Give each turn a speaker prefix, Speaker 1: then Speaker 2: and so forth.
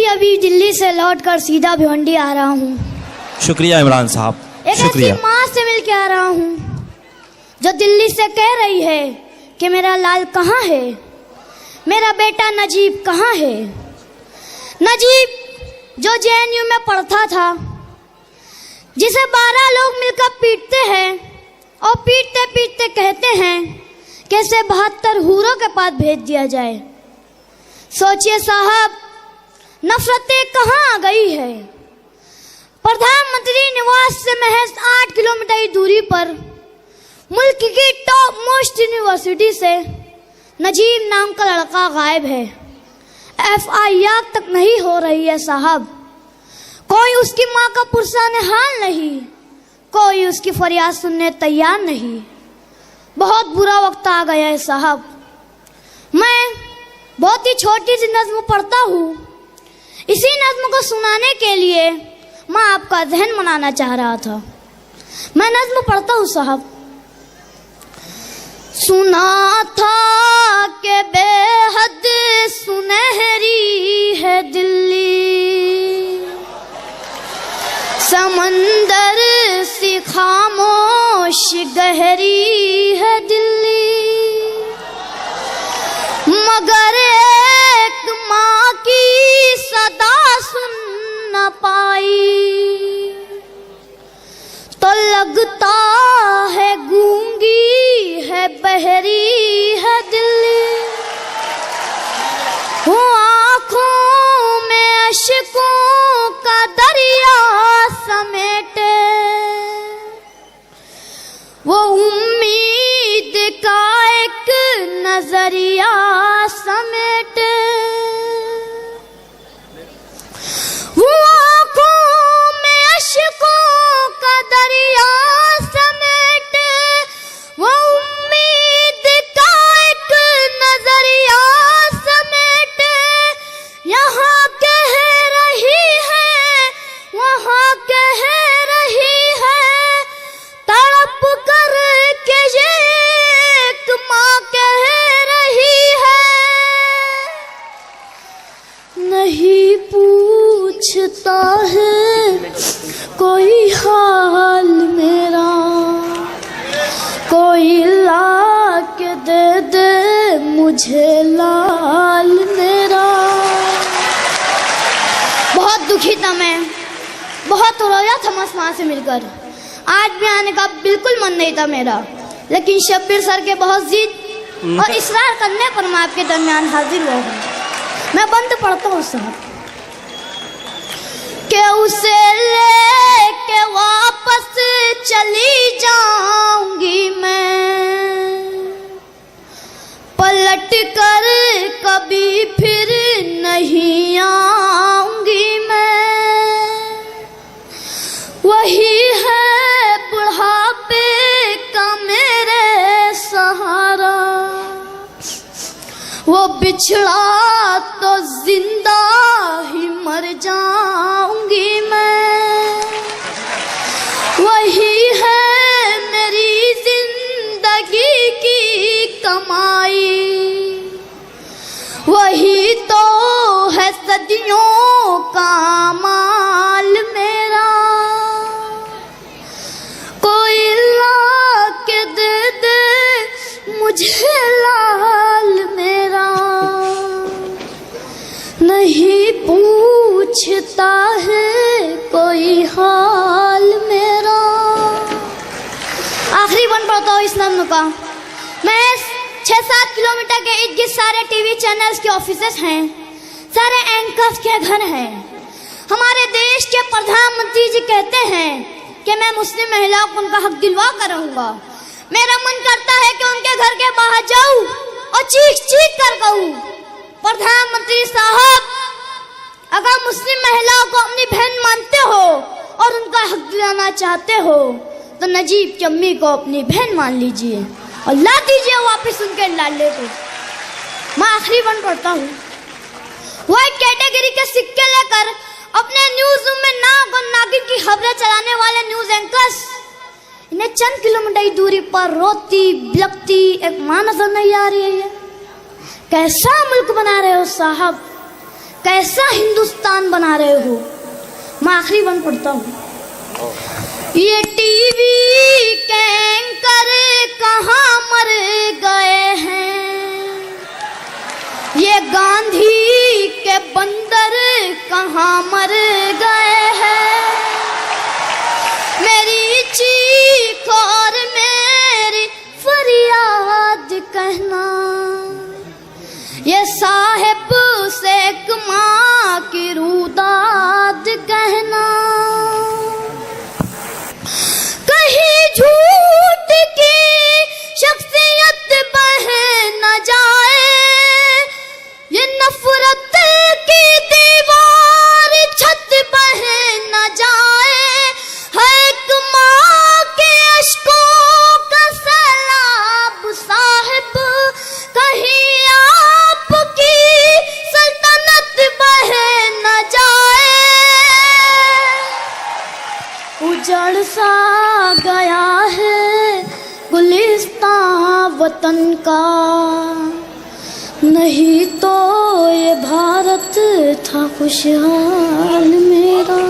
Speaker 1: अभी दिल्ली से लौटकर सीधा भिवंडी आ रहा हूँ।
Speaker 2: शुक्रिया इमरान साहब,
Speaker 1: एक ऐसी माँ से मिल के आ रहा हूँ जो दिल्ली से कह रही है कि मेरा लाल कहाँ है, मेरा बेटा नजीब कहाँ है। नजीब जो जेएनयू में पढ़ता था, जिसे 12 लोग मिलकर पीटते हैं और पीटते पीटते कहते हैं कि इसे 72 हूरों के पास भेज दिया जाए। सोचिए साहब, नफरतें कहाँ आ गई है। प्रधानमंत्री निवास से महज 8 किलोमीटर की दूरी पर मुल्क की टॉप मोस्ट यूनिवर्सिटी से नजीब नाम का लड़का गायब है। FIR तक नहीं हो रही है साहब। कोई उसकी माँ का पुरसाने हाल नहीं, कोई उसकी फरियाद सुनने तैयार नहीं। बहुत बुरा वक्त आ गया है साहब। मैं बहुत ही छोटी सी नज्म पढ़ता हूँ। इसी नज्म को सुनाने के लिए मैं आपका जहन बनाना चाह रहा था। मैं नज्म पढ़ता हूँ साहब। सुना था कि बेहद सुनहरी है दिल्ली, समंदर सी खामोश गहरी है दिल्ली, मगर एक माँ की सदा सुन न पाई तो लगता है गूंगी है, बहरी है दिल्ली। वो आँखों में अश्कों का दरिया समेटे, वो उम्मीद का एक नजरिया समेटे, वो आँखों में अश्कों का दरिया समेटे, वो उम्मीद का एक नजरिया समेटे। यहाँ कह रही है, वहाँ कह रही है, तड़प कर के ये एक माँ कह रही है। नहीं पूछता है कोई हाल मेरा, कोई ला के दे दे मुझे लाल मेरा। बहुत दुखी था मैं, बहुत रोया था मैं माँ से मिलकर। आज भी आने का बिल्कुल मन नहीं था मेरा, लेकिन शब्बीर सर के बहुत जिद और इसरार करने पर मैं आपके दरमियान हाजिर हुआ हूँ। मैं बंद पढ़ता हूँ साहब। कि उसे लेके वापस चली जाऊंगी मैं, पलट कर कभी फिर नहीं आऊंगी मैं। वही है बुढ़ापे का मेरे सहारा, वो बिछड़ा तो जिंदा ही मर जाऊंगी मैं। वही है मेरी जिंदगी की कमाई, वही तो है सदियों का माल मेरा। कोई ला के दे दे मुझे लाल मेरा, नहीं पूछता है कोई हाल मेरा। आखिरी बन पड़ता हूँ इस नज्म का। मैं 6-7 किलोमीटर के इर्द गिर्द सारे टीवी चैनल्स के ऑफिसेस हैं, सारे एंकर्स के घर हैं। हमारे देश के प्रधानमंत्री जी कहते हैं कि मैं मुस्लिम महिलाओं को उनका हक दिलवा कर रहूंगा। मेरा मन करता है कि उनके घर के बाहर जाऊं और चीख चीख कर कहूं, प्रधानमंत्री साहब, अगर मुस्लिम महिलाओं को अपनी बहन मानते हो और उनका हक दिलाना चाहते हो तो नजीब की अम्मी को अपनी बहन मान लीजिए और ला दीजिए वापस उनके लाले को। मैं आखिरी बन पढ़ता हूँ। वो एक कैटेगरी के सिक्के लेकर अपने न्यूज रूम में नाग और नागिन की खबरें चलाने वाले न्यूज एंकर्स, इन्हें चंद किलोमीटर की दूरी पर रोती बिलखती एक माँ नजर नहीं आ रही है। कैसा मुल्क बना रहे हो साहब, कैसा हिंदुस्तान बना रहे हो। मैं आखिरी बंद पढ़ता हूँ। ये टीवी के एंकर कहाँ मर गए हैं, ये गांधी के बंदर कहाँ मर गए हैं। मेरी चीख और मेरी फरियाद कहना, ये साहिब से एक माँ की रुदाद कहना। कहीं झूठ की शख्सियत बह न जाए, ये नफरत की दीवार छत बह न जाए। है एक माँ के अश्कों का सैलाब साहिब, कहीं आपकी सल्तनत बह न जाए। उजड़ सा गया है गुलिस्तान वतन का, नहीं तो ये भारत था खुशहाल मेरा।